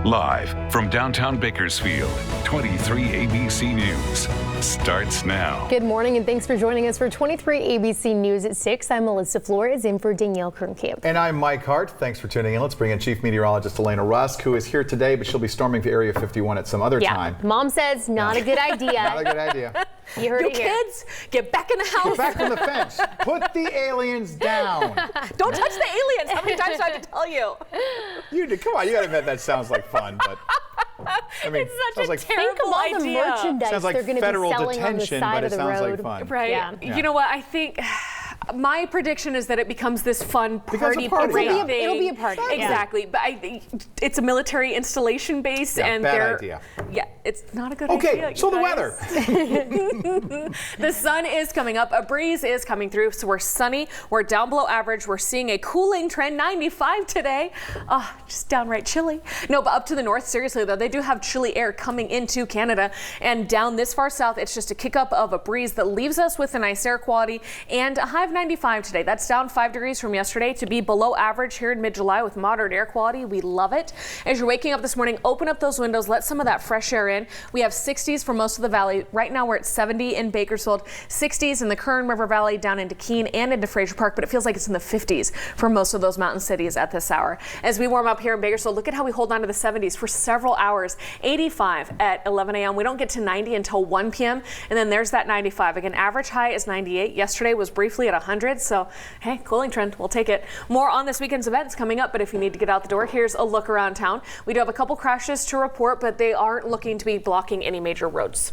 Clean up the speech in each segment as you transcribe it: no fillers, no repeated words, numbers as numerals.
Live from downtown Bakersfield, 23 ABC News starts now. Good morning and thanks for joining us for 23 ABC News at 6. I'm Melissa Flores in for Danielle Kernkamp. And I'm Mike Hart. Thanks for tuning in. Let's bring in Chief Meteorologist Elena Rusk, who is here today, but she'll be storming for Area 51 at some other time. Mom says not a good idea. Not a good idea. You heard it here. Kids, get back in the house. Get back from the fence. Put the aliens down. Don't touch the aliens. How many times do I have to tell you? Come on, you gotta admit that sounds like fun, but I mean, it's such a like terrible Think of all the idea. merchandise sounds like they're going to be federal selling on the detention, side but of it the sounds road. like fun. Right. Yeah. You know what? I think my prediction is that it becomes this fun party party. thing. It'll be a party. Exactly. But I think it's a military installation base, and bad idea. Yeah, it's not a good idea. Okay, so the weather. The sun is coming up. A breeze is coming through, so we're sunny. We're down below average. We're seeing a cooling trend, 95 today. Just downright chilly. No, but up to the north, seriously though, they do have chilly air coming into Canada, and down this far south, it's just a kick up of a breeze that leaves us with a nice air quality and a high of 95 today. That's down 5 degrees from yesterday to be below average here in mid-July with moderate air quality. We love it. As you're waking up this morning, open up those windows, let some of that fresh air in. We have 60s for most of the valley. Right now we're at 70 in Bakersfield, 60s in the Kern River Valley down into Keene and into Fraser Park, but it feels like it's in the 50s for most of those mountain cities at this hour. As we warm up here in Bakersfield, look at how we hold on to the 70s for several hours. 85 at 11 a.m. We don't get to 90 until 1 p.m. and then there's that 95. Again, average high is 98. Yesterday was briefly at 100, so hey, cooling trend, we'll take it. More on this weekend's events coming up, but if you need to get out the door, here's a look around town. We do have a couple crashes to report, but they aren't looking to be blocking any major roads.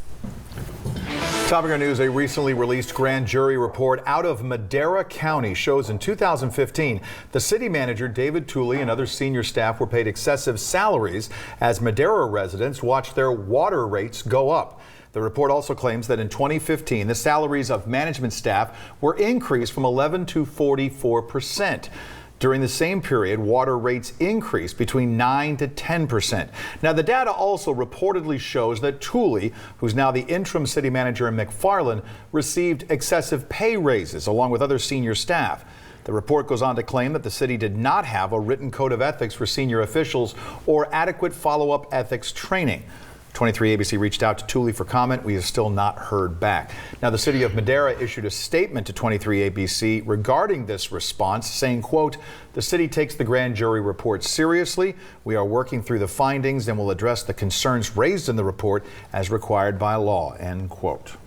Topic of news, a recently released grand jury report out of Madera County shows in 2015, the city manager, David Tooley, and other senior staff were paid excessive salaries as Madera residents watched their water rates go up. The report also claims that in 2015, the salaries of management staff were increased from 11 to 44%. During the same period, water rates increased between 9 to 10%. Now, the data also reportedly shows that Tooley, who's now the interim city manager in McFarland, received excessive pay raises along with other senior staff. The report goes on to claim that the city did not have a written code of ethics for senior officials or adequate follow-up ethics training. 23 ABC reached out to Tooley for comment. We have still not heard back. Now, the city of Madera issued a statement to 23 ABC regarding this response, saying, quote, "The city takes the grand jury report seriously. We are working through the findings and will address the concerns raised in the report as required by law," end quote.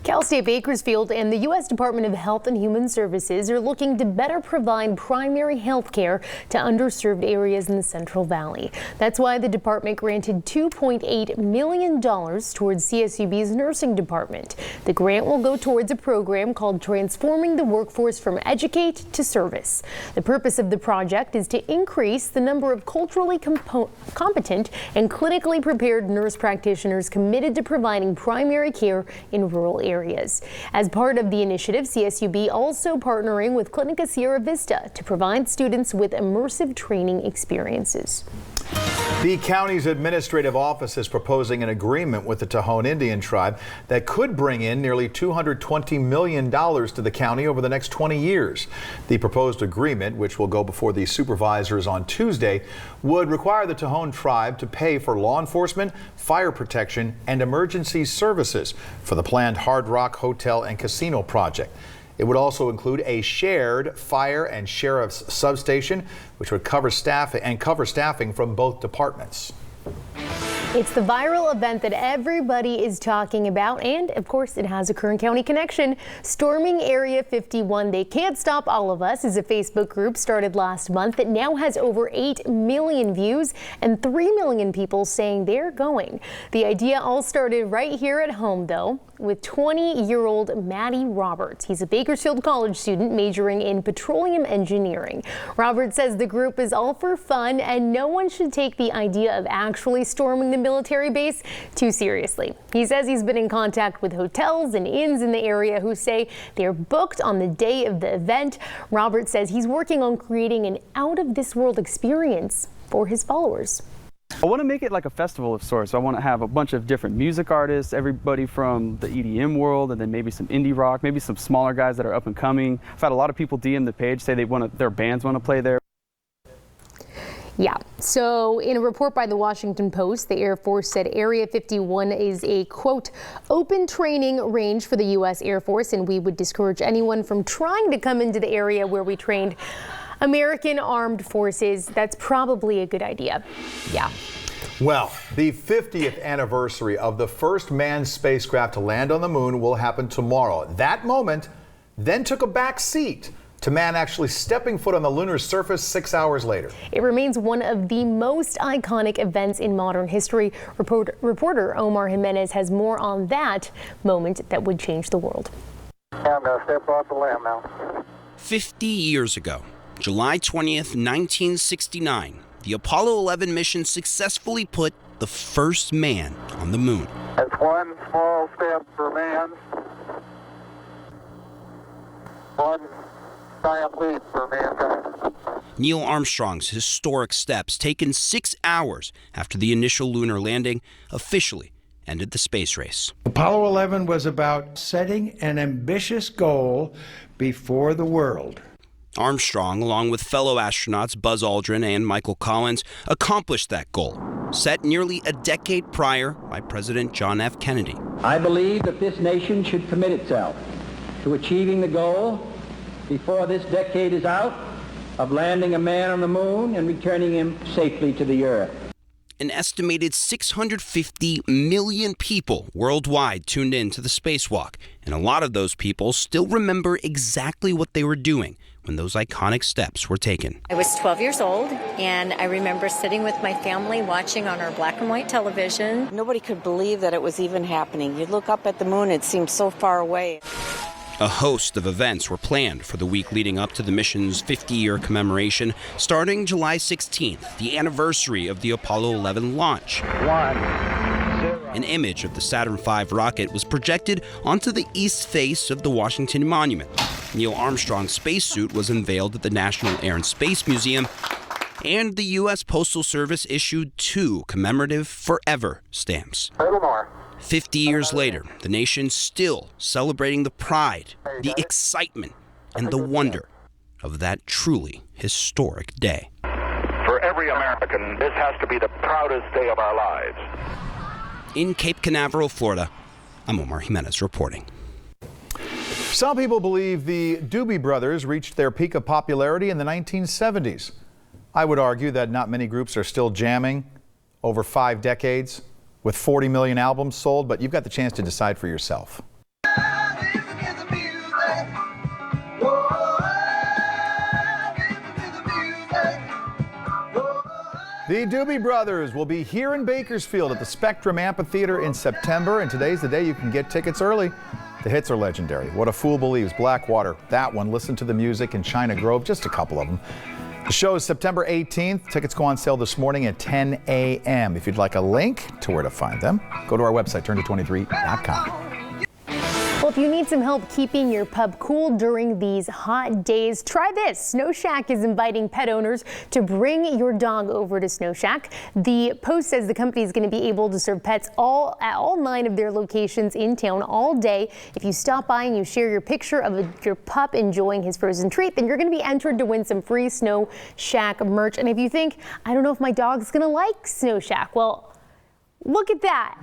Cal State Bakersfield and the U.S. Department of Health and Human Services are looking to better provide primary health care to underserved areas in the Central Valley. That's why the department granted $2.8 million towards CSUB's nursing department. The grant will go towards a program called Transforming the Workforce from Educate to Service. The purpose of the project is to increase the number of culturally competent and clinically prepared nurse practitioners committed to providing primary care in rural areas. As part of the initiative, CSUB also partnering with Clinica Sierra Vista to provide students with immersive training experiences. The county's administrative office is proposing an agreement with the Tohono Indian tribe that could bring in nearly $220 million to the county over the next 20 years. The proposed agreement, which will go before the supervisors on Tuesday, would require the Tohono tribe to pay for law enforcement, fire protection, and emergency services for the planned Hard Rock Hotel and Casino project. It would also include a shared fire and sheriff's substation, which would cover staffing from both departments. It's the viral event that everybody is talking about, and of course it has a Kern County connection. Storming Area 51, They Can't Stop All of Us is a Facebook group started last month that now has over 8 million views and 3 million people saying they're going. The idea all started right here at home, though, with 20-year-old Maddie Roberts. He's a Bakersfield College student majoring in petroleum engineering. Roberts says the group is all for fun and no one should take the idea of actually storming the military base too seriously. He says he's been in contact with hotels and inns in the area who say they're booked on the day of the event. Roberts says he's working on creating an out-of-this-world experience for his followers. I want to make it like a festival of sorts. I want to have a bunch of different music artists, everybody from the EDM world, and then maybe some indie rock, maybe some smaller guys that are up and coming. I've had a lot of people DM the page, say their bands want to play there. Yeah. So in a report by the Washington Post, the Air Force said Area 51 is a, quote, open training range for the U.S. Air Force, and we would discourage anyone from trying to come into the area where we trained American armed forces. That's probably a good idea. Yeah. Well, the 50th anniversary of the first manned spacecraft to land on the moon will happen tomorrow. That moment then took a back seat to man actually stepping foot on the lunar surface 6 hours later. It remains one of the most iconic events in modern history. Reporter Omar Jimenez has more on that moment that would change the world. And step off the land now. 50 years ago, July 20th, 1969, the Apollo 11 mission successfully put the first man on the moon. That's one small step for man, one giant leap for mankind. Neil Armstrong's historic steps, taken 6 hours after the initial lunar landing, officially ended the space race. Apollo 11 was about setting an ambitious goal before the world. Armstrong, along with fellow astronauts Buzz Aldrin and Michael Collins, accomplished that goal, set nearly a decade prior by President John F. Kennedy. I believe that this nation should commit itself to achieving the goal before this decade is out of landing a man on the moon and returning him safely to the Earth. An estimated 650 million people worldwide tuned in to the spacewalk, and a lot of those people still remember exactly what they were doing when those iconic steps were taken. I was 12 years old, and I remember sitting with my family watching on our black and white television. Nobody could believe that it was even happening. You'd look up at the moon, it seemed so far away. A host of events were planned for the week leading up to the mission's 50-year commemoration, starting July 16th, the anniversary of the Apollo 11 launch. An image of the Saturn V rocket was projected onto the east face of the Washington Monument. Neil Armstrong's spacesuit was unveiled at the National Air and Space Museum, and the U.S. Postal Service issued 2 commemorative Forever stamps. 50 years later, the nation's still celebrating the pride, the excitement, and the wonder of that truly historic day. For every American, this has to be the proudest day of our lives. In Cape Canaveral, Florida, I'm Omar Jimenez reporting. Some people believe the Doobie Brothers reached their peak of popularity in the 1970s. I would argue that not many groups are still jamming over 5 decades with 40 million albums sold, but you've got the chance to decide for yourself. The Doobie Brothers will be here in Bakersfield at the Spectrum Amphitheater in September, and today's the day you can get tickets early. The hits are legendary. What a Fool Believes, Blackwater, that one, Listen to the Music, and China Grove, just a couple of them. The show is September 18th. Tickets go on sale this morning at 10 a.m. If you'd like a link to where to find them, go to our website, turnto23.com. Well, if you need some help keeping your pup cool during these hot days, try this. Snow Shack is inviting pet owners to bring your dog over to Snow Shack. The Post says the company is going to be able to serve pets at all 9 of their locations in town all day. If you stop by and you share your picture of your pup enjoying his frozen treat, then you're going to be entered to win some free Snow Shack merch. And if you think, I don't know if my dog's going to like Snow Shack, well, look at that.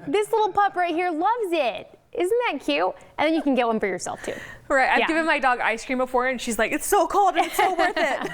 This little pup right here loves it. Isn't that cute? And then you can get one for yourself too. Right, I've given my dog ice cream before and she's like, it's so cold and it's so worth it.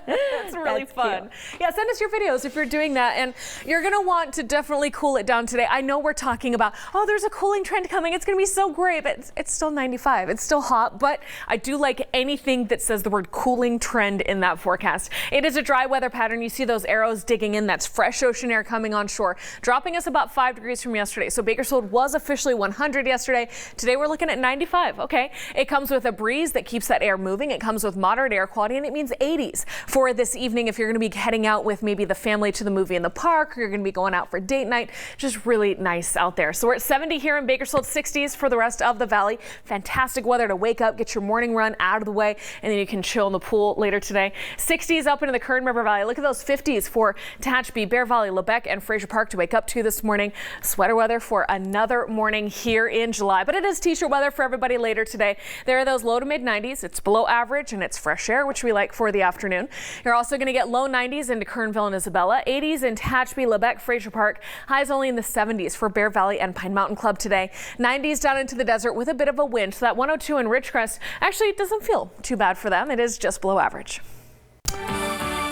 It's really fun. Cute. Yeah, send us your videos if you're doing that, and you're gonna want to definitely cool it down today. I know we're talking about, oh, there's a cooling trend coming, it's gonna be so great, but it's still 95, it's still hot, but I do like anything that says the word cooling trend in that forecast. It is a dry weather pattern. You see those arrows digging in, that's fresh ocean air coming on shore, dropping us about 5 degrees from yesterday. So Bakersfield was officially 100 yesterday. Today we're looking at 95, okay? It comes with a breeze that keeps that air moving. It comes with moderate air quality, and it means 80s for this evening if you're going to be heading out with maybe the family to the movie in the park, or you're going to be going out for date night. Just really nice out there. So we're at 70 here in Bakersfield, 60s for the rest of the valley. Fantastic weather to wake up, get your morning run out of the way, and then you can chill in the pool later today. 60s up into the Kern River Valley. Look at those 50s for Tehachapi, Bear Valley, Lebec, and Fraser Park to wake up to this morning. Sweater weather for another morning here in July, but it is t-shirt weather for everybody later today. There are those low to mid 90s. It's below average and it's fresh air, which we like for the afternoon. You're also going to get low 90s into Kernville and Isabella, 80s in Tehachapi, Lebec, Fraser Park. Highs only in the 70s for Bear Valley and Pine Mountain Club today. 90s down into the desert with a bit of a wind. So that 102 in Ridgecrest actually doesn't feel too bad for them. It is just below average.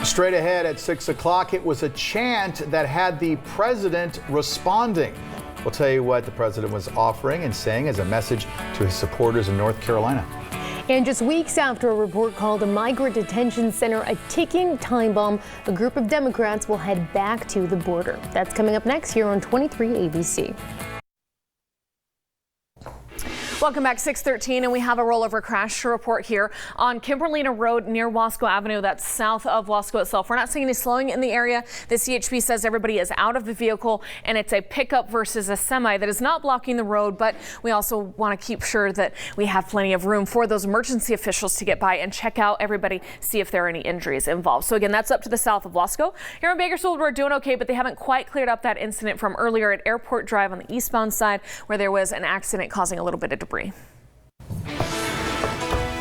Straight ahead at 6 o'clock, it was a chant that had the president responding. We'll tell you what the president was offering and saying as a message to his supporters in North Carolina. And just weeks after a report called a migrant detention center a ticking time bomb, a group of Democrats will head back to the border. That's coming up next here on 23 ABC. Welcome back, 6:13, and we have a rollover crash to report here on Kimberlina Road near Wasco Avenue. That's south of Wasco itself. We're not seeing any slowing in the area. The CHP says everybody is out of the vehicle, and it's a pickup versus a semi that is not blocking the road, but we also want to keep sure that we have plenty of room for those emergency officials to get by and check out everybody, see if there are any injuries involved. So again, that's up to the south of Wasco. Here in Bakersfield, we're doing okay, but they haven't quite cleared up that incident from earlier at Airport Drive on the eastbound side where there was an accident causing a little bit of debris.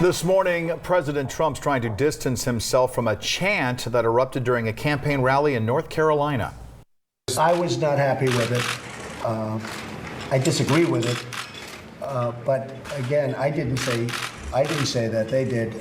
This morning, President Trump's trying to distance himself from a chant that erupted during a campaign rally in North Carolina. I was not happy with it. I disagree with it. But again, I didn't say that. They did.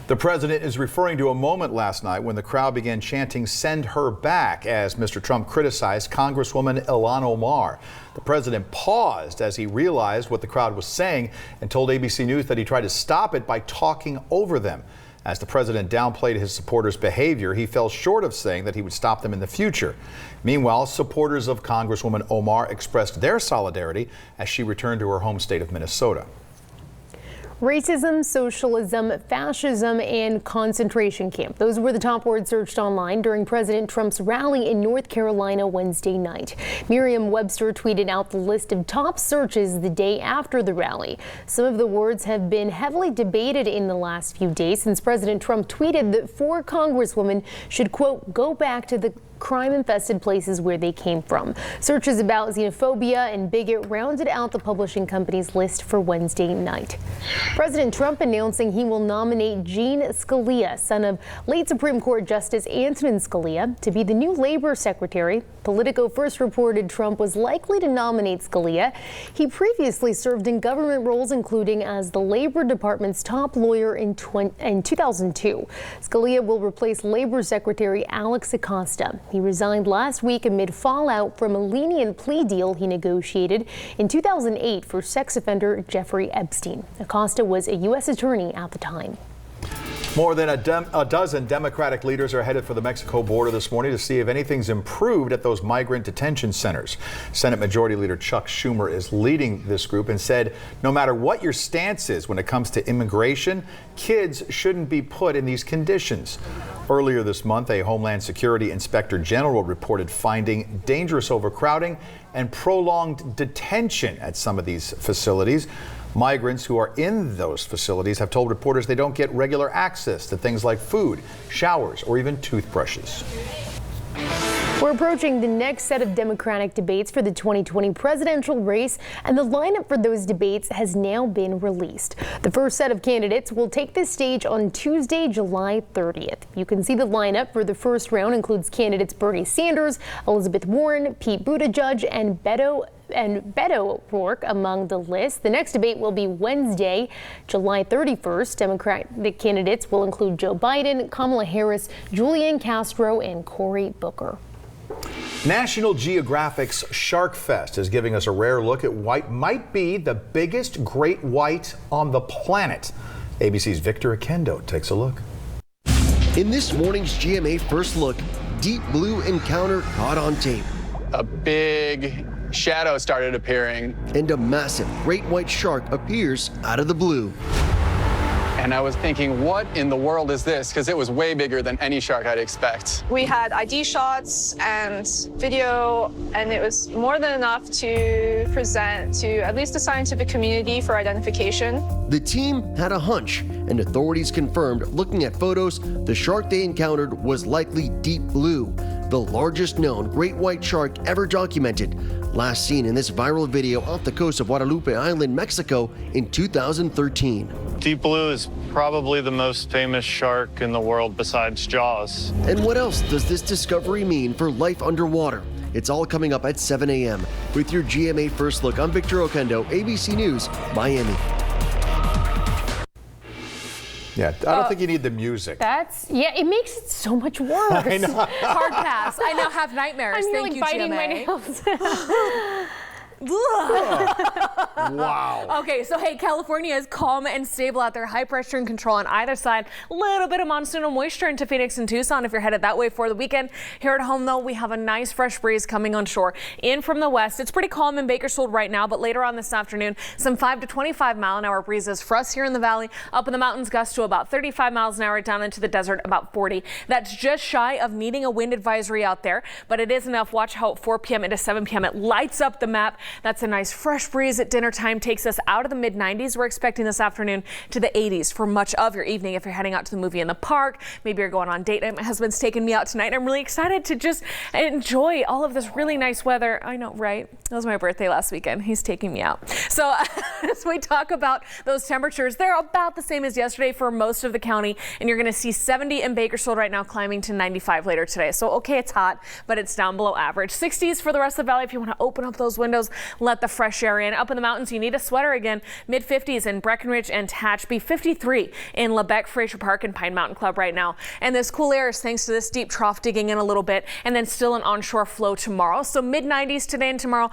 The president is referring to a moment last night when the crowd began chanting "Send her back" as Mr. Trump criticized Congresswoman Ilhan Omar. The president paused as he realized what the crowd was saying and told ABC News that he tried to stop it by talking over them. As the president downplayed his supporters' behavior, he fell short of saying that he would stop them in the future. Meanwhile, supporters of Congresswoman Omar expressed their solidarity as she returned to her home state of Minnesota. Racism, socialism, fascism, and concentration camp. Those were the top words searched online during President Trump's rally in North Carolina Wednesday night. Merriam-Webster tweeted out the list of top searches the day after the rally. Some of the words have been heavily debated in the last few days since President Trump tweeted that 4 congresswomen should, quote, go back to the crime-infested places where they came from. Searches about xenophobia and bigot rounded out the publishing company's list for Wednesday night. President Trump announcing he will nominate Gene Scalia, son of late Supreme Court Justice Antonin Scalia, to be the new labor secretary. Politico first reported Trump was likely to nominate Scalia. He previously served in government roles, including as the Labor Department's top lawyer in 2002. Scalia will replace Labor Secretary Alex Acosta. He resigned last week amid fallout from a lenient plea deal he negotiated in 2008 for sex offender Jeffrey Epstein. Acosta was a U.S. attorney at the time. More than a dozen Democratic leaders are headed for the Mexico border this morning to see if anything's improved at those migrant detention centers. Senate Majority Leader Chuck Schumer is leading this group and said no matter what your stance is when it comes to immigration, kids shouldn't be put in these conditions. Earlier this month, a Homeland Security Inspector General reported finding dangerous overcrowding and prolonged detention at some of these facilities. Migrants who are in those facilities have told reporters they don't get regular access to things like food, showers, or even toothbrushes. We're approaching the next set of Democratic debates for the 2020 presidential race, and the lineup for those debates has now been released. The first set of candidates will take the stage on Tuesday, July 30th. You can see the lineup for the first round includes candidates Bernie Sanders, Elizabeth Warren, Pete Buttigieg, and Beto O'Rourke among the list. The next debate will be Wednesday, July 31st. Democratic candidates will include Joe Biden, Kamala Harris, Julian Castro, and Cory Booker. National Geographic's Shark Fest is giving us a rare look at what might be the biggest great white on the planet. ABC's Victor Akendo takes a look. In this morning's GMA First Look, deep blue encounter caught on tape. A big shadow started appearing. And a massive great white shark appears out of the blue. And I was thinking, what in the world is this? Because it was way bigger than any shark I'd expect. We had ID shots and video, and it was more than enough to present to at least the scientific community for identification. The team had a hunch, and authorities confirmed looking at photos, the shark they encountered was likely deep blue. the largest known great white shark ever documented, last seen in this viral video off the coast of Guadalupe Island, Mexico in 2013. Deep blue is probably the most famous shark in the world besides Jaws. And what else does this discovery mean for life underwater? It's all coming up at 7 a.m. with your GMA First Look. I'm Victor Oquendo, ABC News, Miami. Yeah, I don't think you need the music. It makes it so much worse. I know. Hard pass. I now have nightmares. I'm Thank like you, biting GMA. my nails. Wow. Okay, so hey, California is calm and stable out there. High pressure and control on either side. A little bit of monsoonal moisture into Phoenix and Tucson if you're headed that way for the weekend. Here at home, though, we have a nice fresh breeze coming on shore in from the west. It's pretty calm in Bakersfield right now, but later on this afternoon, some 5 to 25 mile an hour breezes for us here in the valley. Up in the mountains, gusts to about 35 miles an hour. Down into the desert, about 40. That's just shy of needing a wind advisory out there, but it is enough. Watch how at 4 p.m. into 7 p.m. it lights up the map. That's a nice fresh breeze at dinner time, takes us out of the mid-90s. We're expecting this afternoon to the 80s for much of your evening if you're heading out to the movie in the park. Maybe you're going on date night. My husband's taking me out tonight. I'm really excited to just enjoy all of this really nice weather. I know, right? It was my birthday last weekend. He's taking me out. So as we talk about those temperatures, they're about the same as yesterday for most of the county, and you're going to see 70 in Bakersfield right now, climbing to 95 later today. So okay, it's hot, but it's down below average. 60s for the rest of the valley if you want to open up those windows, let the fresh air in. Up in the mountains, you need a sweater again. Mid-50s in Breckenridge and Tehachapi, 53 in Lebec, Fraser Park, and Pine Mountain Club right now. And this cool air is thanks to this deep trough digging in a little bit, and then still an onshore flow tomorrow. So mid-90s today and tomorrow,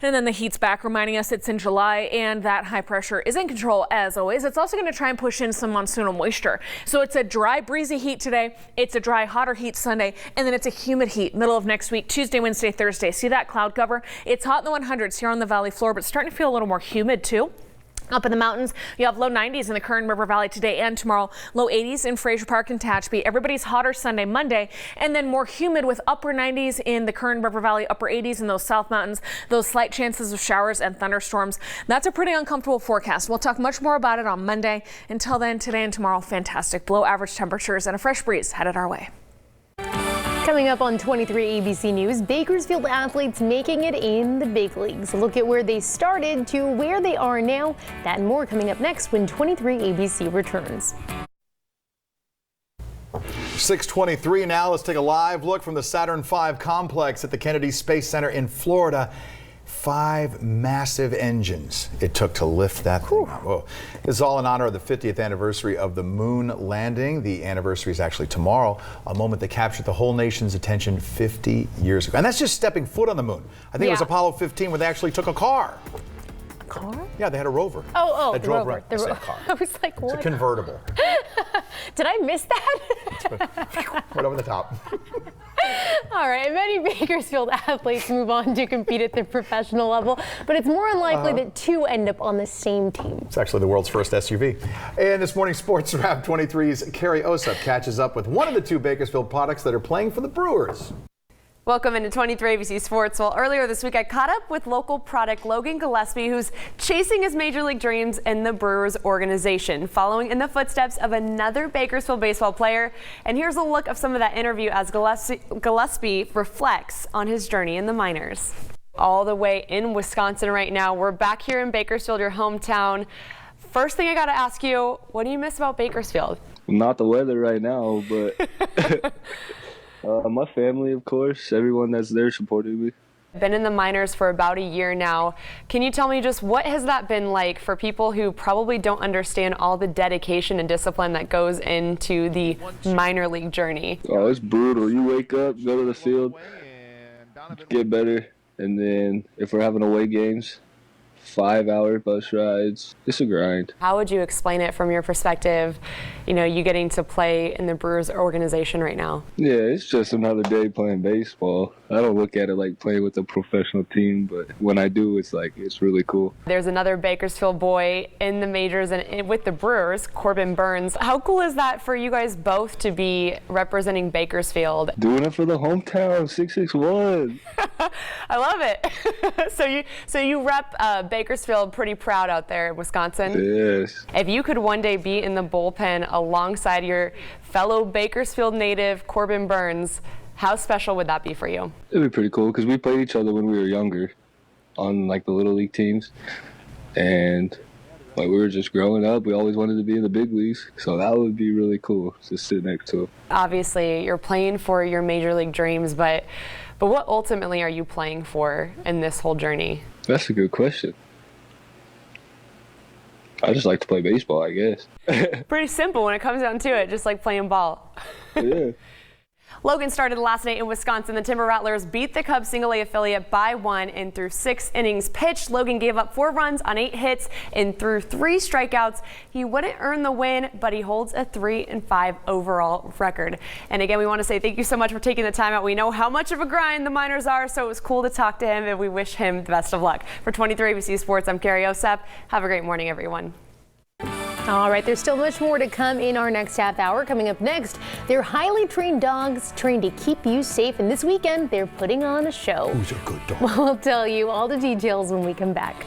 and then the heat's back, reminding us it's in July, and that high pressure is in control as always. It's also going to try and push in some monsoonal moisture. So it's a dry, breezy heat today. It's a dry, hotter heat Sunday, and then it's a humid heat middle of next week, Tuesday, Wednesday, Thursday. See that cloud cover? It's hot in the 100s here on the valley floor, but starting to feel a little more humid too. Up in the mountains, you have low 90s in the Kern River Valley today and tomorrow. Low 80s in Fraser Park and Tehachapi. Everybody's hotter Sunday, Monday, and then more humid with upper 90s in the Kern River Valley, upper 80s in those South Mountains. Those slight chances of showers and thunderstorms. That's a pretty uncomfortable forecast. We'll talk much more about it on Monday. Until then, today and tomorrow, fantastic below average temperatures and a fresh breeze headed our way. Coming up on 23 ABC News, Bakersfield athletes making it in the big leagues. A look at where they started to where they are now. That and more coming up next when 23 ABC returns. 6:23 now. Let's take a live look from the Saturn V complex at the Kennedy Space Center in Florida. 5 massive engines it took to lift that thing up. Whoa. This is all in honor of the 50th anniversary of the moon landing. The anniversary is actually tomorrow, a moment that captured the whole nation's attention 50 years ago. And that's just stepping foot on the moon. I think it was Apollo 15 where they actually took a car. Car? Yeah, they had a rover. That drove rover. around. I car. I was like, what? It's a convertible. Did I miss that? Right over the top. All right, many Bakersfield athletes move on to compete at the professional level, but it's more unlikely that 2 end up on the same team. It's actually the world's first SUV. And this morning's Sports Wrap 23's Carrie Osip catches up with one of the 2 Bakersfield products that are playing for the Brewers. Welcome into 23 ABC Sports. Well, earlier this week, I caught up with local product Logan Gillespie, who's chasing his major league dreams in the Brewers organization, following in the footsteps of another Bakersfield baseball player. And here's a look of some of that interview as Gillespie reflects on his journey in the minors. All the way in Wisconsin right now. We're back here in Bakersfield, your hometown. First thing I got to ask you, what do you miss about Bakersfield? Not the weather right now, but my family, of course, everyone that's there supporting me. Been in the minors for about a year now. Can you tell me just what has that been like for people who probably don't understand all the dedication and discipline that goes into the minor league journey? Oh, it's brutal. You wake up, go to the field, get better, and then if we're having away games, 5-hour bus rides. It's a grind. How would you explain it from your perspective, you know, you getting to play in the Brewers organization right now? Yeah, it's just another day playing baseball. I don't look at it like playing with a professional team, but when I do, it's like, it's really cool. There's another Bakersfield boy in the majors and with the Brewers, Corbin Burns. How cool is that for you guys both to be representing Bakersfield? Doing it for the hometown, 661. I love it. So you rep Bakersfield pretty proud out there in Wisconsin? Yes. If you could one day be in the bullpen alongside your fellow Bakersfield native Corbin Burns, How special would that be for you? It'd be pretty cool because we played each other when we were younger on like the little league teams, and like we were just growing up. We always wanted to be in the big leagues, so that would be really cool to sit next to him. Obviously, you're playing for your major league dreams, but what ultimately are you playing for in this whole journey? That's a good question. I just like to play baseball, I guess. Pretty simple when it comes down to it, just like playing ball. Yeah. Logan started last night in Wisconsin. The Timber Rattlers beat the Cubs single-A affiliate by 1 and through 6 innings pitched. Logan gave up 4 runs on 8 hits and threw 3 strikeouts. He wouldn't earn the win, but he holds a 3-5 overall record. And again, we want to say thank you so much for taking the time out. We know how much of a grind the minors are, so it was cool to talk to him, and we wish him the best of luck. For 23 ABC Sports, I'm Carrie Osep. Have a great morning, everyone. All right, there's still much more to come in our next half hour. Coming up next, they're highly trained dogs trained to keep you safe. And this weekend, they're putting on a show. Who's a good dog? We'll tell you all the details when we come back.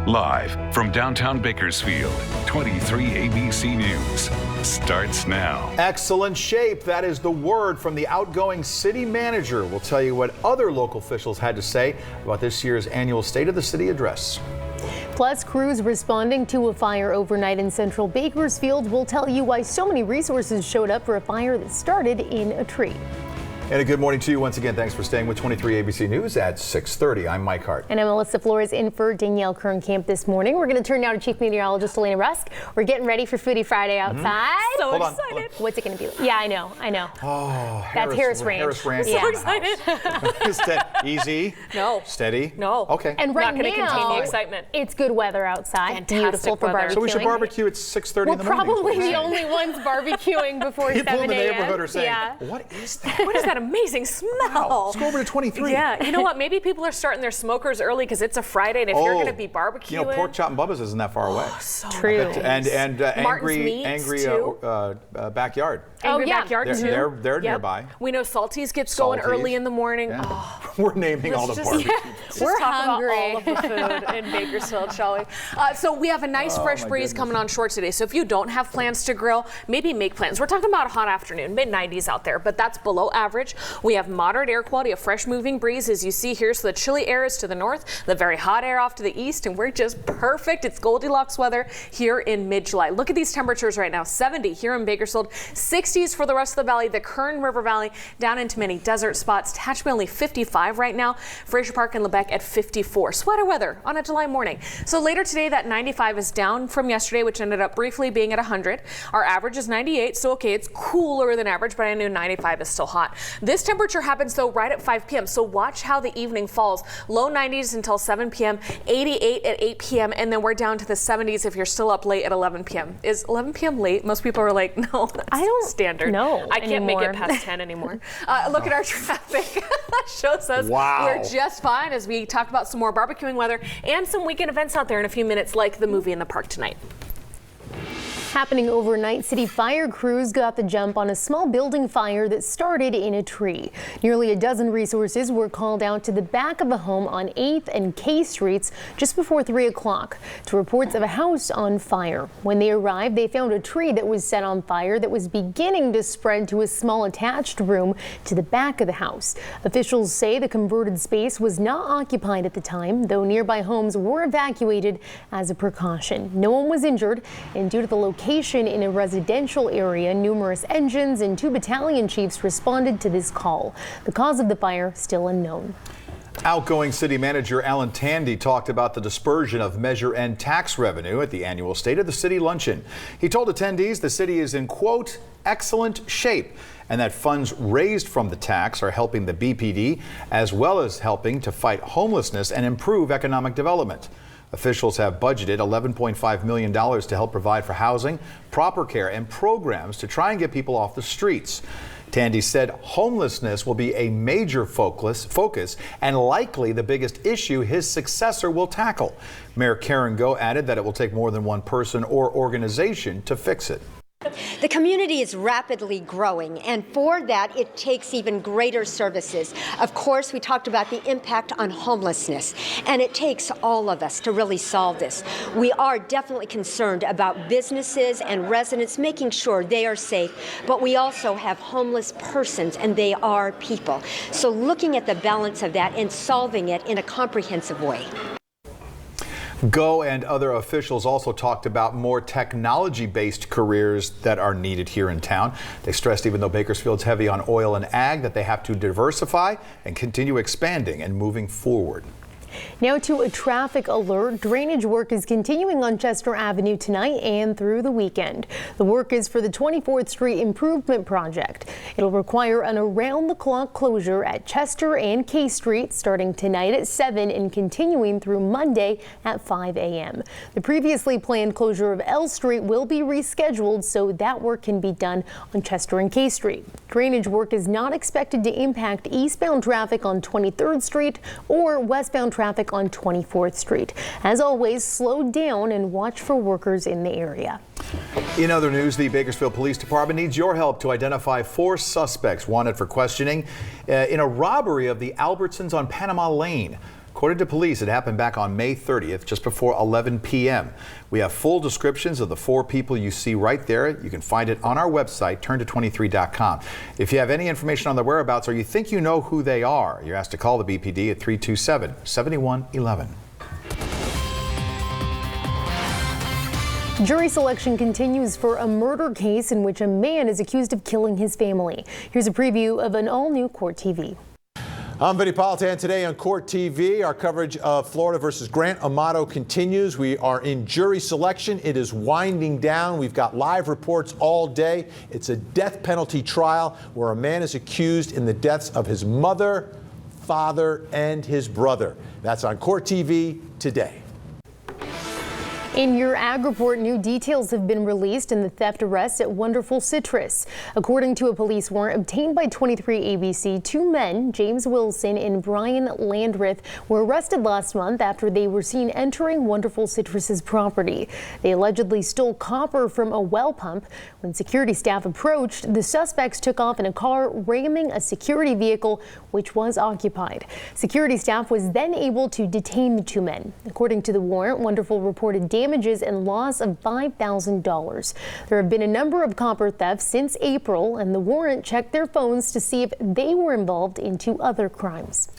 Live from downtown Bakersfield, 23 ABC News starts now. Excellent shape. That is the word from the outgoing city manager. We'll tell you what other local officials had to say about this year's annual State of the City address. Plus, crews responding to a fire overnight in central Bakersfield will tell you why so many resources showed up for a fire that started in a tree. And a good morning to you once again. Thanks for staying with 23 ABC News at 6:30. I'm Mike Hart. And I'm Melissa Flores in for Danielle Kernkamp this morning. We're going to turn now to Chief Meteorologist Elena Rusk. We're getting ready for Foodie Friday outside. So excited. What's it going to be like? Yeah, I know. Oh, That's Harris Ranch. Harris Ranch. Yeah. So excited. Easy? No. Steady? No. Okay. And right Not going to now, contain the excitement. It's good weather outside. Fantastic Beautiful for weather. barbecuing. So we should barbecue at 6:30 We're in the morning. probably the only ones barbecuing before 7 People a.m. in the neighborhood are saying, yeah. what is that? What is that amazing smell? Wow. Let's go over to 23. Yeah, you know what? Maybe people are starting their smokers early because it's a Friday, and if you're going to be barbecuing, You know, Pork Chop and Bubba's isn't that far away. so True. nice. And Martin's angry Meats, too. backyard. Angry yeah. Backyard too. They're Yep. nearby. We know Salty's gets going Salty's. early in the morning. Yeah. Oh, We're naming all the barbecue. let's We're talk hungry. about all of the food in Bakersfield, shall we? So we have a nice fresh my breeze goodness. coming on short today. So if you don't have plans to grill, maybe make plans. We're talking about a hot afternoon, mid-90s out there, but that's below average. We have moderate air quality, a fresh moving breeze as you see here. So the chilly air is to the north, the very hot air off to the east, and we're just perfect. It's Goldilocks weather here in mid-July. Look at these temperatures right now. 70 here in Bakersfield, 60s for the rest of the valley, the Kern River Valley down into many desert spots. Tehachapi only 55 right now. Fraser Park and Lebec at 54. Sweater weather on a July morning. So later today, that 95 is down from yesterday, which ended up briefly being at 100. Our average is 98, so okay, it's cooler than average, but I knew 95 is still hot. This temperature happens though right at 5 p.m. So watch how the evening falls. Low 90s until 7 p.m., 88 at 8 p.m., and then we're down to the 70s if you're still up late at 11 p.m. Is 11 p.m. late? Most people are like, no, that's I don't standard. know I can't anymore. make it past 10 anymore. Look at our traffic. Shows us Wow. we're just fine as we talk about some more barbecuing weather and some weekend events out there in a few minutes, like the movie in the park tonight. Happening overnight, city fire crews got the jump on a small building fire that started in a tree. Nearly a dozen resources were called out to the back of a home on 8th and K Streets just before 3 o'clock to reports of a house on fire. When they arrived, they found a tree that was set on fire that was beginning to spread to a small attached room to the back of the house. Officials say the converted space was not occupied at the time, though nearby homes were evacuated as a precaution. No one was injured, and due to the location in a residential area, numerous engines and 2 battalion chiefs responded to this call. The cause of the fire still unknown. Outgoing city manager Alan Tandy talked about the dispersion of Measure N tax revenue at the annual State of the City luncheon. He told attendees the city is in, quote, excellent shape, and that funds raised from the tax are helping the BPD as well as helping to fight homelessness and improve economic development. Officials have budgeted $11.5 million to help provide for housing, proper care, and programs to try and get people off the streets. Tandy said homelessness will be a major focus and likely the biggest issue his successor will tackle. Mayor Karen Go added that it will take more than one person or organization to fix it. The community is rapidly growing, and for that, it takes even greater services. Of course, we talked about the impact on homelessness, and it takes all of us to really solve this. We are definitely concerned about businesses and residents making sure they are safe, but we also have homeless persons, and they are people. So looking at the balance of that and solving it in a comprehensive way. Go and other officials also talked about more technology-based careers that are needed here in town. They stressed even though Bakersfield's heavy on oil and ag, that they have to diversify and continue expanding and moving forward. Now to a traffic alert. Drainage work is continuing on Chester Avenue tonight and through the weekend. The work is for the 24th Street Improvement Project. It'll require an around-the-clock closure at Chester and K Street starting tonight at 7 and continuing through Monday at 5 a.m. The previously planned closure of L Street will be rescheduled so that work can be done on Chester and K Street. Drainage work is not expected to impact eastbound traffic on 23rd Street or westbound traffic on 24th Street. As always, slow down and watch for workers in the area. In other news, the Bakersfield Police Department needs your help to identify 4 suspects wanted for questioning in a robbery of the Albertsons on Panama Lane. According to police, it happened back on May 30th, just before 11 p.m. We have full descriptions of the 4 people you see right there. You can find it on our website, turnto23.com. If you have any information on their whereabouts or you think you know who they are, you're asked to call the BPD at 327-7111. Jury selection continues for a murder case in which a man is accused of killing his family. Here's a preview of an all-new Court TV. I'm Vinny Politan. Today on Court TV, our coverage of Florida versus Grant Amato continues. We are in jury selection. It is winding down. We've got live reports all day. It's a death penalty trial where a man is accused in the deaths of his mother, father, and his brother. That's on Court TV today. In your Ag Report, new details have been released in the theft arrest at Wonderful Citrus. According to a police warrant obtained by 23 ABC, 2 men, James Wilson and Brian Landreth, were arrested last month after they were seen entering Wonderful Citrus's property. They allegedly stole copper from a well pump. When security staff approached, the suspects took off in a car, ramming a security vehicle, which was occupied. Security staff was then able to detain the 2 men. According to the warrant, Wonderful reported damages and loss of $5,000. There have been a number of copper thefts since April, and the warrant checked their phones to see if they were involved in 2 other crimes.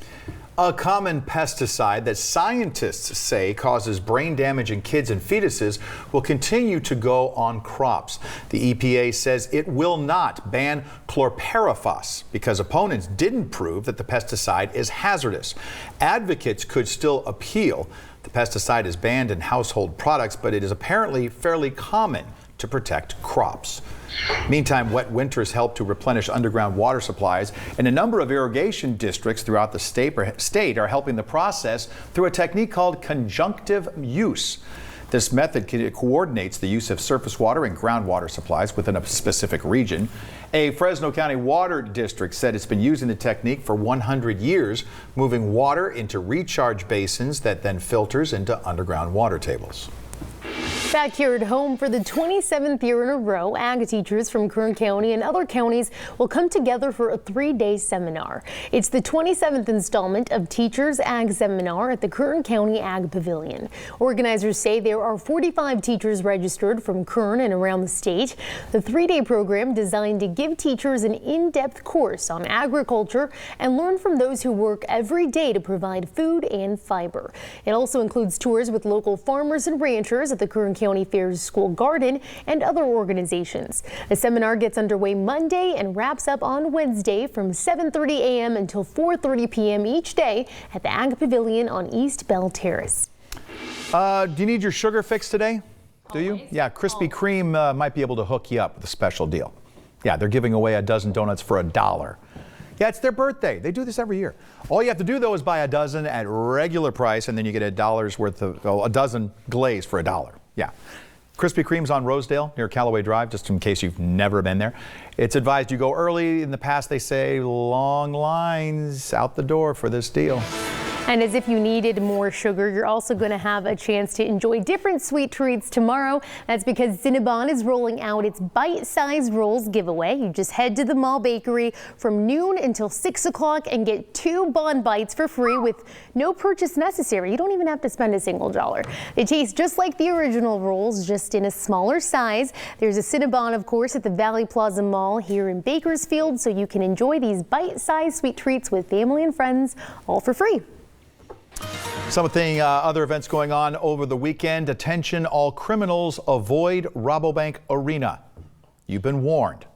A common pesticide that scientists say causes brain damage in kids and fetuses will continue to go on crops. The EPA says it will not ban chlorpyrifos because opponents didn't prove that the pesticide is hazardous. Advocates could still appeal. The pesticide is banned in household products, but it is apparently fairly common to protect crops. Meantime, wet winters help to replenish underground water supplies, and a number of irrigation districts throughout the state are helping the process through a technique called conjunctive use. This method coordinates the use of surface water and groundwater supplies within a specific region. A Fresno County water district said it's been using the technique for 100 years, moving water into recharge basins that then filters into underground water tables. Back here at home for the 27th year in a row, ag teachers from Kern County and other counties will come together for a 3-day seminar. It's the 27th installment of Teachers Ag Seminar at the Kern County Ag Pavilion. Organizers say there are 45 teachers registered from Kern and around the state. The 3-day program designed to give teachers an in-depth course on agriculture and learn from those who work every day to provide food and fiber. It also includes tours with local farmers and ranchers at the Kern County Fair's School Garden and other organizations. The seminar gets underway Monday and wraps up on Wednesday from 7:30 a.m. until 4:30 p.m. each day at the Ag Pavilion on East Bell Terrace. Do you need your sugar fix today? Do you? Yeah, Krispy Kreme might be able to hook you up with a special deal. Yeah, they're giving away a dozen donuts for $1. Yeah, it's their birthday. They do this every year. All you have to do, though, is buy a dozen at regular price, and then you get $1 worth of a dozen glazed for $1. Yeah. Krispy Kreme's on Rosedale near Callaway Drive, just in case you've never been there. It's advised you go early. In the past, they say long lines out the door for this deal. And as if you needed more sugar, you're also going to have a chance to enjoy different sweet treats tomorrow. That's because Cinnabon is rolling out its bite-sized rolls giveaway. You just head to the mall bakery from noon until 6 o'clock and get 2 Bon Bites for free with no purchase necessary. You don't even have to spend a single dollar. They taste just like the original rolls, just in a smaller size. There's a Cinnabon, of course, at the Valley Plaza Mall here in Bakersfield, so you can enjoy these bite-sized sweet treats with family and friends, all for free. Something other events going on over the weekend. Attention, all criminals, avoid Rabobank Arena. You've been warned.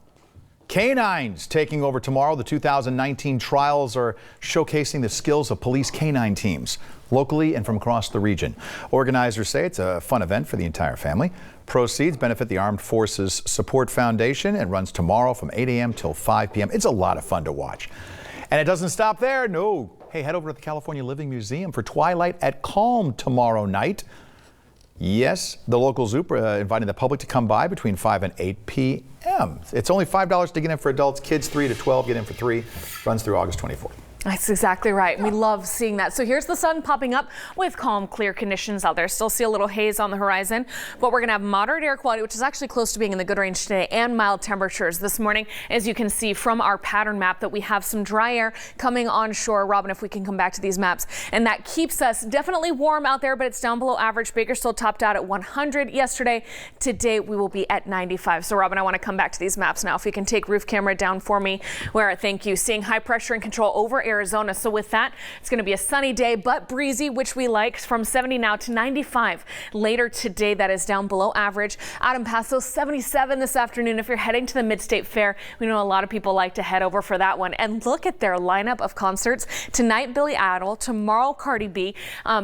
Canines taking over tomorrow. The 2019 trials are showcasing the skills of police canine teams locally and from across the region. Organizers say it's a fun event for the entire family. Proceeds benefit the Armed Forces Support Foundation and runs tomorrow from 8 a.m. till 5 p.m. It's a lot of fun to watch. And it doesn't stop there. No. Hey, head over to the California Living Museum for Twilight at Calm tomorrow night. Yes, the local zoo inviting the public to come by between 5 and 8 p.m. It's only $5 to get in for adults. Kids 3 to 12 get in for $3. Runs through August 24th. That's exactly right. We love seeing that. So here's the sun popping up with calm, clear conditions out there. Still see a little haze on the horizon, but we're going to have moderate air quality, which is actually close to being in the good range today, and mild temperatures this morning. As you can see from our pattern map that we have some dry air coming onshore. Robin, if we can come back to these maps, and that keeps us definitely warm out there, but it's down below average. Bakersfield topped out at 100 yesterday. Today we will be at 95. So Robin, I want to come back to these maps now. If you can take roof camera down for me, where thank you. Seeing high pressure and control over Arizona. So with that, it's going to be a sunny day, but breezy, which we like, from 70 now to 95 later today. That is down below average. Out in Paso, 77 this afternoon. If you're heading to the Mid-State Fair, we know a lot of people like to head over for that one. And look at their lineup of concerts. Tonight, Billy Idol. Tomorrow, Cardi B.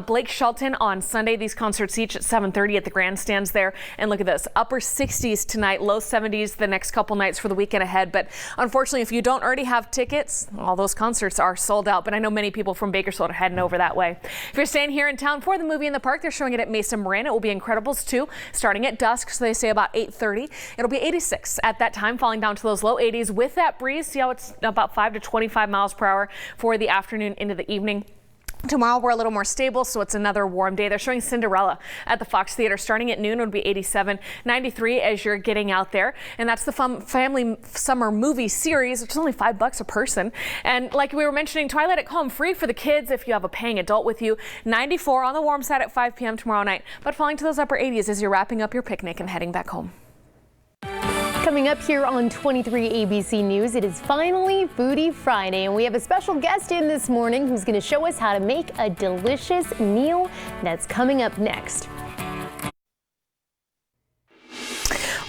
Blake Shelton on Sunday. These concerts each at 7:30 at the grandstands there. And look at this. Upper 60s tonight, low 70s the next couple nights for the weekend ahead. But unfortunately, if you don't already have tickets, all those concerts are sold out. But I know many people from Bakersfield are heading over that way. If you're staying here in town for the movie in the park, they're showing it at Mesa Marin. It will be Incredibles 2 starting at dusk, so they say about 8:30. It'll be 86 at that time, falling down to those low 80s with that breeze. See how it's about 5 to 25 miles per hour for the afternoon into the evening. Tomorrow we're a little more stable, so it's another warm day. They're showing Cinderella at the Fox Theater starting at noon. It would be 87, 93 as you're getting out there. And that's the family summer movie series, which is only $5 a person. And like we were mentioning, Twilight at Calm free for the kids if you have a paying adult with you. 94 on the warm side at 5 p.m. tomorrow night, but falling to those upper 80s as you're wrapping up your picnic and heading back home. Coming up here on 23 ABC News, it is finally Foodie Friday, and we have a special guest in this morning who's going to show us how to make a delicious meal. That's coming up next.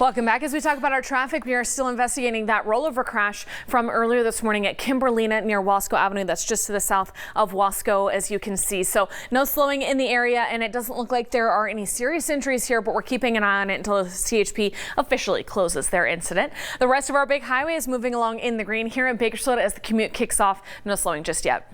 Welcome back. As we talk about our traffic, we are still investigating that rollover crash from earlier this morning at Kimberlina near Wasco Avenue. That's just to the south of Wasco, as you can see. So no slowing in the area, and it doesn't look like there are any serious injuries here, but we're keeping an eye on it until the CHP officially closes their incident. The rest of our big highway is moving along in the green here in Bakersfield as the commute kicks off. No slowing just yet.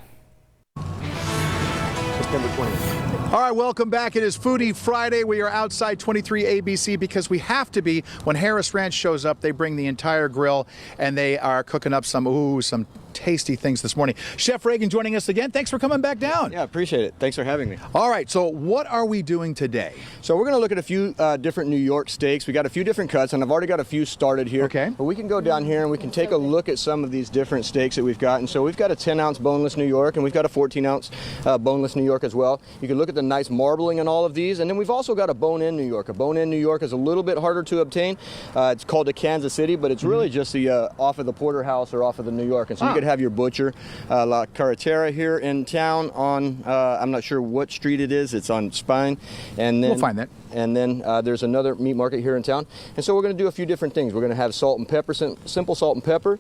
September 20th. All right, welcome back. It is Foodie Friday. We are outside 23 ABC because we have to be. When Harris Ranch shows up, they bring the entire grill, and they are cooking up some tasty things this morning. Chef Reagan joining us again. Thanks for coming back down. Yeah, appreciate it. Thanks for having me. All right, so what are we doing today? So we're going to look at a few different New York steaks. We got a few different cuts, and I've already got a few started here. Okay. But we can go down here and we can take a look at some of these different steaks that we've got. And so we've got a 10-ounce boneless New York, and we've got a 14-ounce boneless New York as well. You can look at the nice marbling in all of these, and then we've also got a bone-in New York. A bone-in New York is a little bit harder to obtain. It's called a Kansas City, but it's really just the off of the Porterhouse or off of the New York. And so you could have your butcher La Carretera here in town on, I'm not sure what street it is. It's on Spine. And then, we'll find that. And then there's another meat market here in town. And so we're going to do a few different things. We're going to have salt and pepper, simple salt and pepper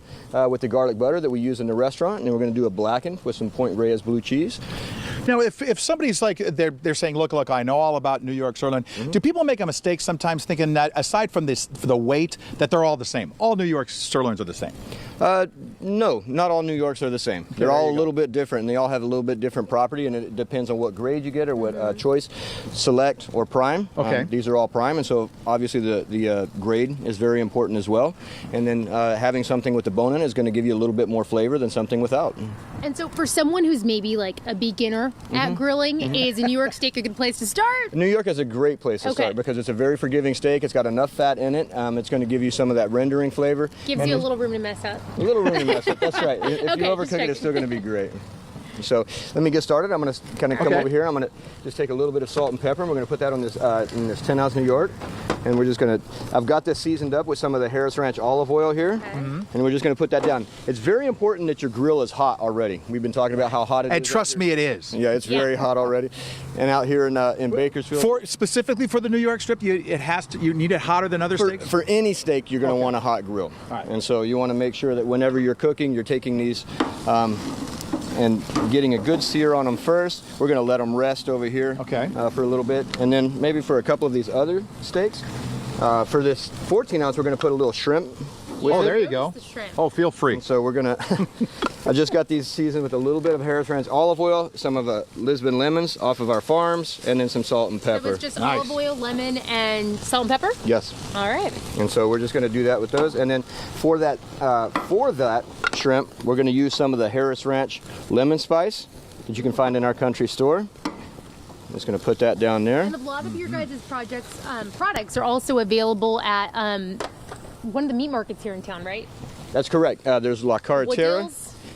with the garlic butter that we use in the restaurant. And then we're going to do a blackened with some Point Reyes blue cheese. Now, if somebody's like, they're saying, look, I know all about New York sirloin. Do people make a mistake sometimes thinking that aside from the weight, that they're all the same? All New York sirloins are the same? No, not all New Yorks are the same. They're all a little bit different, and they all have a little bit different property, and it depends on what grade you get or what choice, select or prime. Okay. These are all prime, and so obviously the grade is very important as well. And then having something with the bone in is going to give you a little bit more flavor than something without. And so for someone who's maybe like a beginner at grilling, is a New York steak a good place to start? New York is a great place to start because it's a very forgiving steak. It's got enough fat in it. It's going to give you some of that rendering flavor. Gives you a little room to mess up. A little room to mess up, that's right. If you overcook it, it's still going to be great. So let me get started. I'm going to kind of come over here. I'm going to just take a little bit of salt and pepper, and we're going to put that on this in this 10-ounce New York. And we're just going to, I've got this seasoned up with some of the Harris Ranch olive oil here. And we're just going to put that down. It's very important that your grill is hot already. We've been talking about how hot it is. And trust me, it is. Yeah, it's very hot already. And out here in Bakersfield. Specifically for the New York strip, you need it hotter than other steaks? For any steak, you're going to want a hot grill. And so you want to make sure that whenever you're cooking, you're taking these and getting a good sear on them first. We're going to let them rest over here for a little bit. And then maybe for a couple of these other steaks, for this 14-ounce, we're going to put a little shrimp with it. There you go. Oh, feel free. And so we're going to, I just got these seasoned with a little bit of Harris Ranch olive oil, some of Lisbon lemons off of our farms, and then some salt and pepper. So it's just olive oil, lemon, and salt and pepper? Yes. All right. And so we're just going to do that with those. And then for that shrimp, we're going to use some of the Harris Ranch lemon spice that you can find in our country store. I'm just going to put that down there. And a lot of your guys' products are also available at one of the meat markets here in town, right? That's correct. There's La Carretera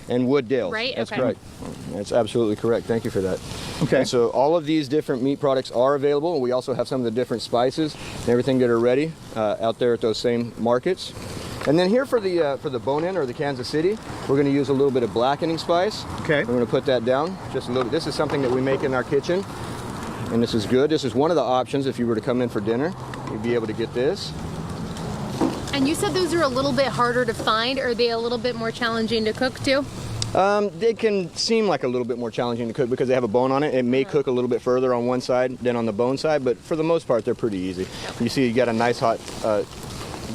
and Wooddale. Right? That's okay. correct. That's absolutely correct. Thank you for that. Okay. And so all of these different meat products are available, and we also have some of the different spices and everything that are ready out there at those same markets. And then here for the bone-in or the Kansas City, we're going to use a little bit of blackening spice. Okay. We're going to put that down just a little. This is something that we make in our kitchen, and this is good. This is one of the options if you were to come in for dinner. You'd be able to get this. And you said those are a little bit harder to find. Are they a little bit more challenging to cook too? They can seem like a little bit more challenging to cook because they have a bone on it. It may cook a little bit further on one side than on the bone side, but for the most part, they're pretty easy. You see, you got a nice hot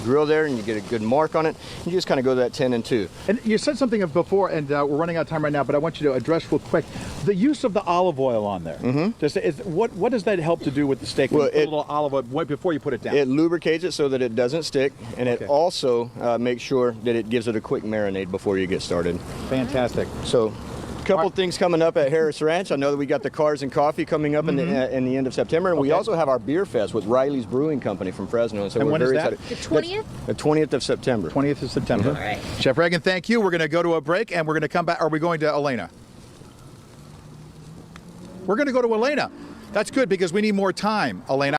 grill there, and you get a good mark on it. You just kind of go to that 10 and 2. And you said something before, and we're running out of time right now, but I want you to address real quick the use of the olive oil on there. What does that help to do with the steak? Well, a little olive oil right before you put it down. It lubricates it so that it doesn't stick, and it also makes sure that it gives it a quick marinade before you get started. Fantastic. So, couple things coming up at Harris Ranch. I know that we got the Cars and Coffee coming up in the end of September, and we also have our beer fest with Riley's Brewing Company from Fresno. And so we're very excited. The 20th? The 20th of September. 20th of September. All right. Chef Reagan, thank you. We're going to go to a break, and we're going to come back. Are we going to Elena? We're going to go to Elena. That's good because we need more time, Elena.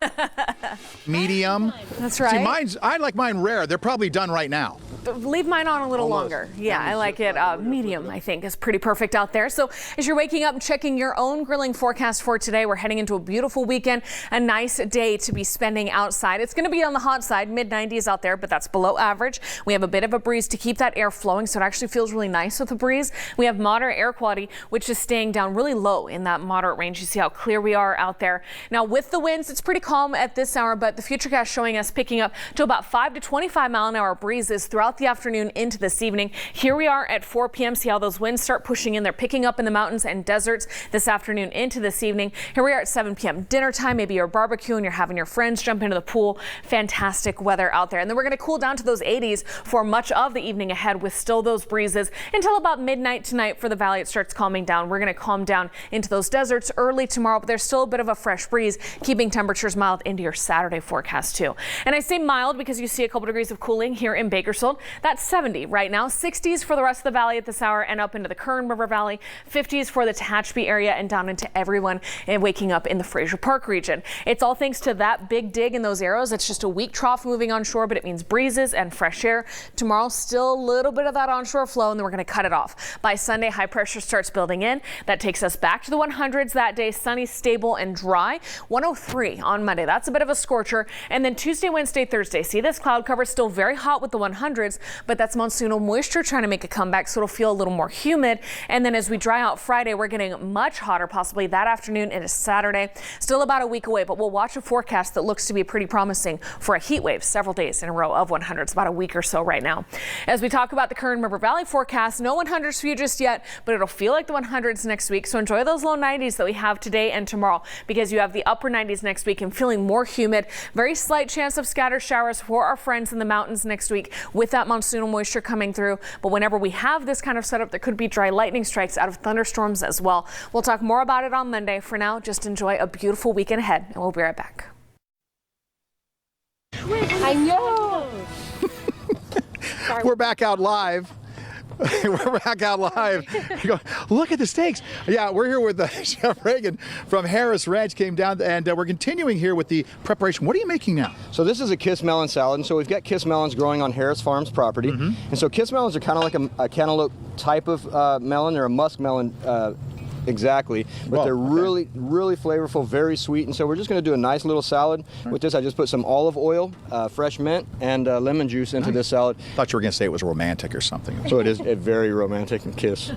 Medium. That's right. See, I like mine rare. They're probably done right now. Leave mine on a little longer. Yeah, I like it medium, I think, is pretty perfect out there. So as you're waking up and checking your own grilling forecast for today, we're heading into a beautiful weekend, a nice day to be spending outside. It's going to be on the hot side, mid-90s out there, but that's below average. We have a bit of a breeze to keep that air flowing, so it actually feels really nice with the breeze. We have moderate air quality, which is staying down really low in that moderate range. You see how clear we are out there. Now with the winds, it's pretty calm at this hour, but the Futurecast showing us picking up to about 5 to 25 mile an hour breezes throughout the afternoon into this evening. Here we are at 4 p.m. See how those winds start pushing in. They're picking up in the mountains and deserts this afternoon into this evening. Here we are at 7 p.m. dinner time. Maybe you're barbecuing, you're having your friends jump into the pool. Fantastic weather out there. And then we're going to cool down to those 80s for much of the evening ahead with still those breezes until about midnight tonight. For the valley, it starts calming down. We're going to calm down into those deserts early tomorrow, but there's still a bit of a fresh breeze, keeping temperatures mild into your Saturday forecast too. And I say mild because you see a couple degrees of cooling here in Bakersfield. That's 70 right now, 60s for the rest of the valley at this hour and up into the Kern River Valley, 50s for the Tehachapi area and down into everyone waking up in the Fraser Park region. It's all thanks to that big dig in those arrows. It's just a weak trough moving onshore, but it means breezes and fresh air. Tomorrow, still a little bit of that onshore flow, and then we're going to cut it off. By Sunday, high pressure starts building in. That takes us back to the 100s that day, sunny, stable, and dry. 103 on Monday. That's a bit of a scorcher. And then Tuesday, Wednesday, Thursday. See this cloud cover still very hot with the 100s. 100s, but that's monsoonal moisture trying to make a comeback, so it'll feel a little more humid. And then as we dry out Friday, we're getting much hotter, possibly that afternoon into Saturday. Still about a week away, but we'll watch a forecast that looks to be pretty promising for a heat wave several days in a row of 100s, about a week or so right now. As we talk about the Kern River Valley forecast, no 100s for you just yet, but it'll feel like the 100s next week. So enjoy those low 90s that we have today and tomorrow, because you have the upper 90s next week and feeling more humid. Very slight chance of scattered showers for our friends in the mountains next week with that monsoonal moisture coming through. But whenever we have this kind of setup, there could be dry lightning strikes out of thunderstorms as well. We'll talk more about it on Monday. For now, just enjoy a beautiful weekend ahead, and we'll be right back. I know. We're back out live. We're back out live. Look at the steaks. Yeah, we're here with Chef Reagan from Harris Ranch. Came down, and we're continuing here with the preparation. What are you making now? So this is a kiss melon salad, and so we've got kiss melons growing on Harris Farms property. And so kiss melons are kind of like a cantaloupe type of melon. They're a musk melon. Exactly, but they're really flavorful, very sweet, and so we're just going to do a nice little salad with this. I just put some olive oil, fresh mint, and lemon juice into this salad. Thought you were going to say it was romantic or something. So it is very romantic and kiss.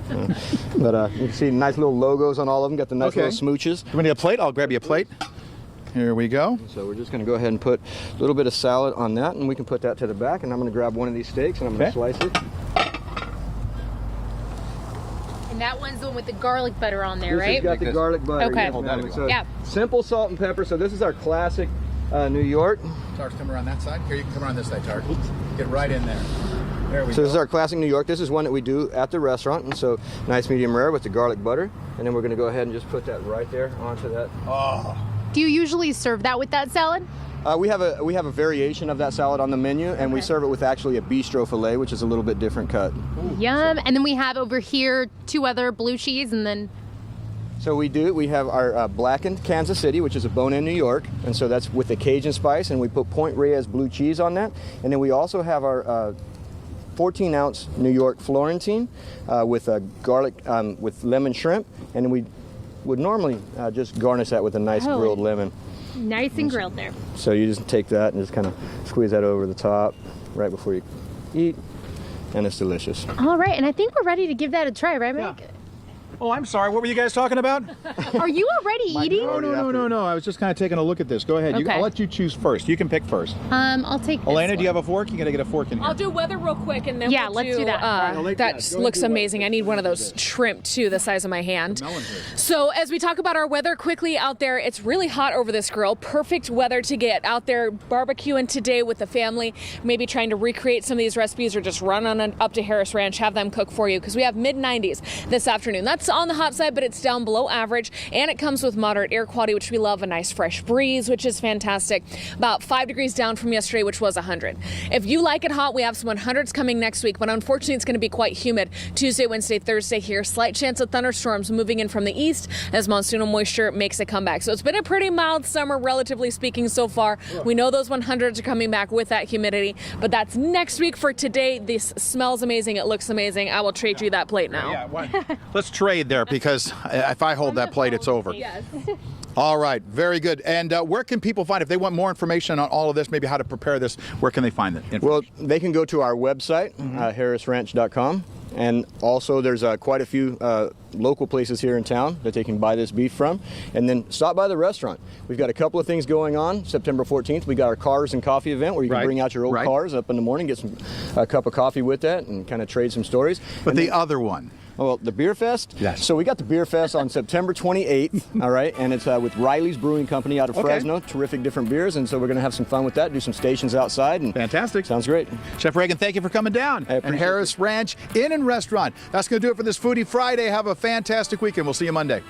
But you can see nice little logos on all of them. Got the nice little smooches. You want a plate? I'll grab you a plate. Here we go. So we're just going to go ahead and put a little bit of salad on that, and we can put that to the back. And I'm going to grab one of these steaks and I'm going to slice it. And that one's the one with the garlic butter on there, right? This has got the garlic butter. Okay. So yeah. Simple salt and pepper. So this is our classic New York. Tar's come around that side. Here, you can come around this side, Tar. Get right in there. There we go. So this is our classic New York. This is one that we do at the restaurant. And so nice medium rare with the garlic butter. And then we're going to go ahead and just put that right there onto that. Oh. Do you usually serve that with that salad? We have a variation of that salad on the menu, and we serve it with actually a bistro filet, which is a little bit different cut. Yum. And then we have over here 2 other blue cheese, and then... So we have our blackened Kansas City, which is a bone-in New York, and so that's with the Cajun spice, and we put Point Reyes blue cheese on that. And then we also have our 14-ounce New York Florentine with garlic, with lemon shrimp, and then we would normally just garnish that with a nice grilled lemon. Nice and grilled there. So you just take that and just kind of squeeze that over the top right before you eat, and it's delicious. All right, and I think we're ready to give that a try, right, Mike? Yeah. Oh, I'm sorry. What were you guys talking about? Are you already eating? No. I was just kind of taking a look at this. Go ahead. Okay. I'll let you choose first. You can pick first. I'll take this Elena, one. do you have a fork? You got to get a fork in here. I'll do weather real quick, and then let's do that. That looks amazing. I need one of those shrimp too, the size of my hand. So as we talk about our weather quickly out there, it's really hot over this grill. Perfect weather to get out there barbecuing today with the family. Maybe trying to recreate some of these recipes, or just run on up to Harris Ranch, have them cook for you, because we have mid-90s this afternoon. That's on the hot side, but it's down below average, and it comes with moderate air quality, which we love. A nice fresh breeze, which is fantastic. About 5 degrees down from yesterday, which was 100. If you like it hot, we have some 100s coming next week, but unfortunately it's going to be quite humid Tuesday, Wednesday, Thursday here. Slight chance of thunderstorms moving in from the east as monsoonal moisture makes a comeback. So it's been a pretty mild summer, relatively speaking, so far. We know those 100s are coming back with that humidity, but that's next week. For today, this smells amazing. It looks amazing. I will trade you that plate now. Let's trade there, because if I hold that plate, it's over. Yes. All right, very good. And where can people find, if they want more information on all of this, maybe how to prepare this, where can they find it? Well, they can go to our website, harrisranch.com. And also there's quite a few local places here in town that they can buy this beef from. And then stop by the restaurant. We've got a couple of things going on. September 14th, we got our Cars and Coffee event, where you can bring out your old cars up in the morning, get a cup of coffee with that, and kind of trade some stories. But the other one? Well, the Beer Fest? Yes. So we got the Beer Fest on September 28th, all right? And it's with Riley's Brewing Company out of Fresno. Terrific different beers, and so we're going to have some fun with that, do some stations outside. And fantastic. Sounds great. Chef Reagan, thank you for coming down. And Harris Ranch Inn and Restaurant. That's going to do it for this Foodie Friday. Have a fantastic weekend. We'll see you Monday.